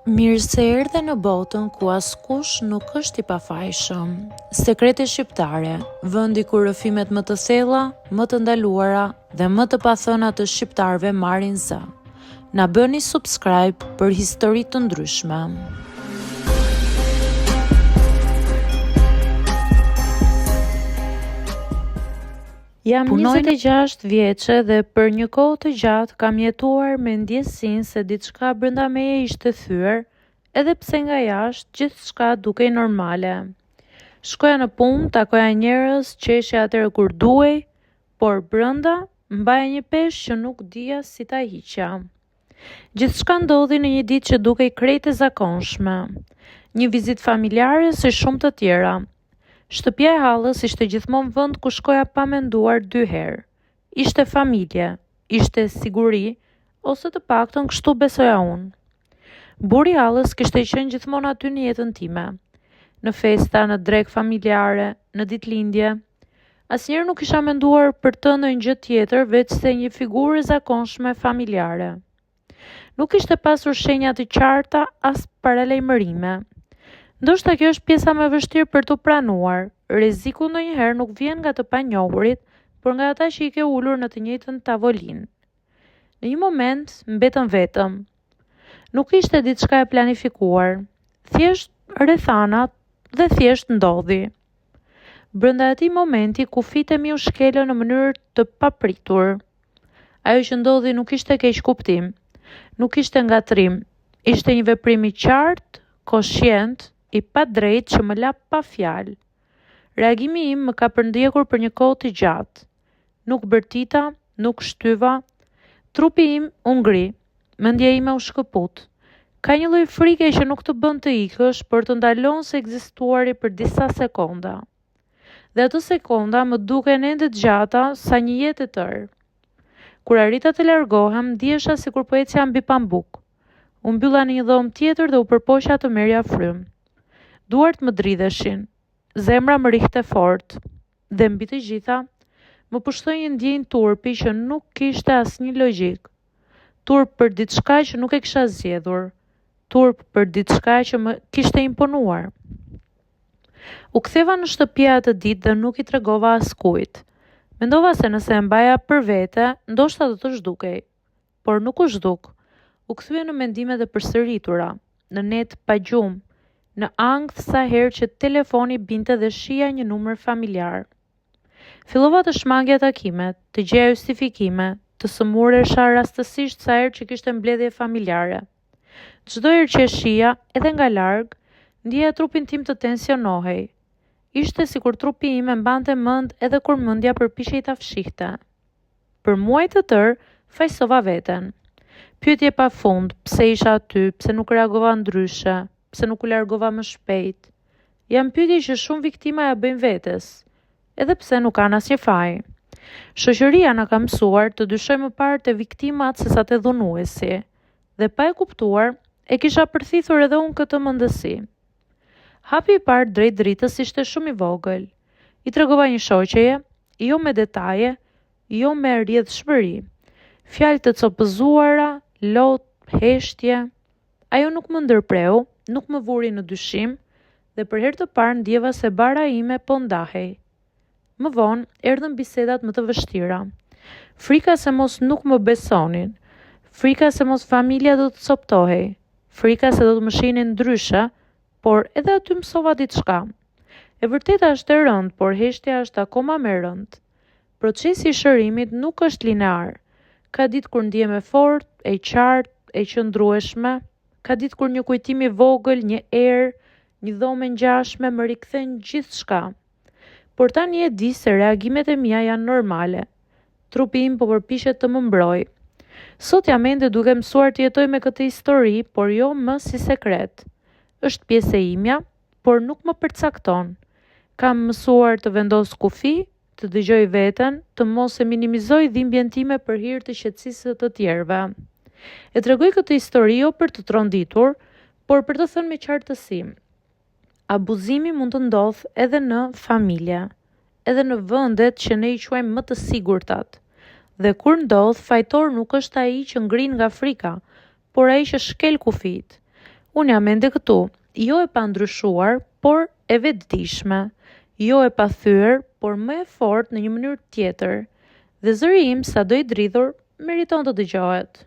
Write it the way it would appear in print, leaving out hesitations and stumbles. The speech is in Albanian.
Mirë se erdhe në botën ku askush nuk është i pafajshëm. Sekrete shqiptare, vendi ku rrëfimet më të thella, më të ndaluara dhe më të pathëna të shqiptarëve marrin zë. Na bëni subscribe për histori të ndryshme. Jam 26 vjeçe dhe për një kohë të gjatë kam jetuar me ndjesinë se diçka brenda meje ishte thyer, edhe pse nga jashtë gjithçka dukej normale. Shkoja në punë, takoja njerëz, qeshja atëherë kur duhej, por brenda mbaja një peshë që nuk dija si ta hiqja. Gjithçka ndodhi në një ditë që dukej krejt e zakonshme. Një vizitë familjare si shumë të tjera. Shtëpia e hallës ishte gjithmonë vend ku shkoja pa menduar 2 herë. Ishte familje, ishte siguri, ose të paktën kështu besoja unë. Burri i hallës kishte qenë gjithmonë aty në jetën time. Në festa, në drekë familjare, në ditëlindje. Asnjëherë nuk isha menduar për të ndonjë gjë tjetër veç se një figurë e zakonshme familjare. Nuk ishte pasur shenja të qarta as paralajmërime. Ndoshta kjo është pjesa më e vështirë për të pranuar. Rreziku ndonjëherë nuk vjen nga të panjohurit, por nga ata që i ke ulur në të njëjtën tavolinë. Në një moment mbetëm vetëm. Nuk ishte diçka e planifikuar. Thjesht rrethanat dhe thjesht ndodhi. Brenda atij momenti kufit e mi u shkelën në mënyrë të papritur. Ajo që ndodhi nuk ishte keq kuptim, nuk ishte ngatrim, ishte një veprim i qartë, koshient, i pa drejt që më la pa fjalë. Reagimi im më ka përndjekur për një kohë të gjatë. Nuk bërtita, nuk shtyva. Trupi im u ngri, mendja ime u shkëput. Ka një lloj frike që nuk të bën të ikësh, por të ndalon se ekzistuari për disa sekonda. Dhe ato sekonda më duken ende të gjata sa një jetë e tërë. Kur arrita të largohem, ndjesha sikur po ecja mbi pambuk. U mbylla në një dhomë tjetër dhe u përpoqja të merrja frymë. Duart më dridheshin, zemra më rihte fort, dhe mbi të gjitha, më pushtoi një ndjenjë turpi që nuk kishte asnjë logjik. Turp për diçka që nuk e kisha zgjedhur, turp për diçka që më kishte imponuar. U ktheva në shtëpi atë ditë dhe nuk i tregova askujt. Mendova se nëse e mbaja për vete, ndoshta do të zhdukej, por nuk u zhduk. U kthye në mendimet e përsëritura, në net pa gjumë, në ankth sa herë që telefoni binte dhe shija një numër familjar. Fillova të shmangja takimet, të gjeja justifikime, të sëmuresha rastësisht sa herë që kishte mbledhje familjare. Çdo herë që e shija, edhe nga larg, ndjeja trupin tim të tensionohej. Ishte sikur trupi im e mbante mend edhe kur mendja përpiqej ta fshihte. Për muaj të tërë, fajsova veten. Pyetje pafund, pse isha aty, pse nuk reagova ndryshe, pse nuk u largova më shpejt. Jam pyetje që shumë viktima ja bëjnë vetes, edhe pse nuk kanë asnjë faj. Shoqëria na ka mësuar të dyshojmë më parë te viktimat sesa te dhunuesi, dhe pa e kuptuar, e kisha përthithur edhe unë këtë mendësi. Hapi i parë drejt dritës ishte shumë i vogël. I tregova një shoqeje, jo me detaje, jo me rrjedhshmëri. Fjalë të copëzuara, lot, heshtje. Ajo nuk më ndërpreu, nuk më vuri në dyshim, dhe për herë të parë ndjeva se bara ime po ndahej. Më vonë erdhën bisedat më të vështira. Frika se mos nuk më besonin, frika se mos familja do të coptohej, frika se do të më shihnin ndryshe, por edhe aty mësova diçka. E vërteta është e rëndë, por heshtja është akoma më e rëndë. Procesi i shërimit nuk është linear. Ka ditë kur ndihem e fortë, e qartë, e qëndrueshme. Ka ditë kur një kujtim i vogël, një erë, një dhomë ngjashme më rikthen gjithçka. Por tani e di se reagimet e mia janë normale. Trupi im po përpiqet të më mbrojë. Sot jam ende duke mësuar të jetoj me këtë histori, por jo më si sekret. Është pjesë e imja, por nuk më përcakton. Kam mësuar të vendos kufi, të dëgjoj veten, të mos e minimizoj dhimbjen time për hir të qetësisë të tjerëve. E tregoj këtë histori jo për të tronditur, por për të thënë me qartësi. Abuzimi mund të ndodhë edhe në familje, edhe në vendet që ne i quajmë më të sigurtat. Dhe kur ndodh, fajtor nuk është ai që ngrin nga frika, por ai që shkel kufit. Unë jam ende këtu, jo e pandryshuar, por e vetëdijshme, jo e pathyer, por më e fortë në një mënyrë tjetër. Dhe zëri im, sado i dridhur, meriton të dëgjohet.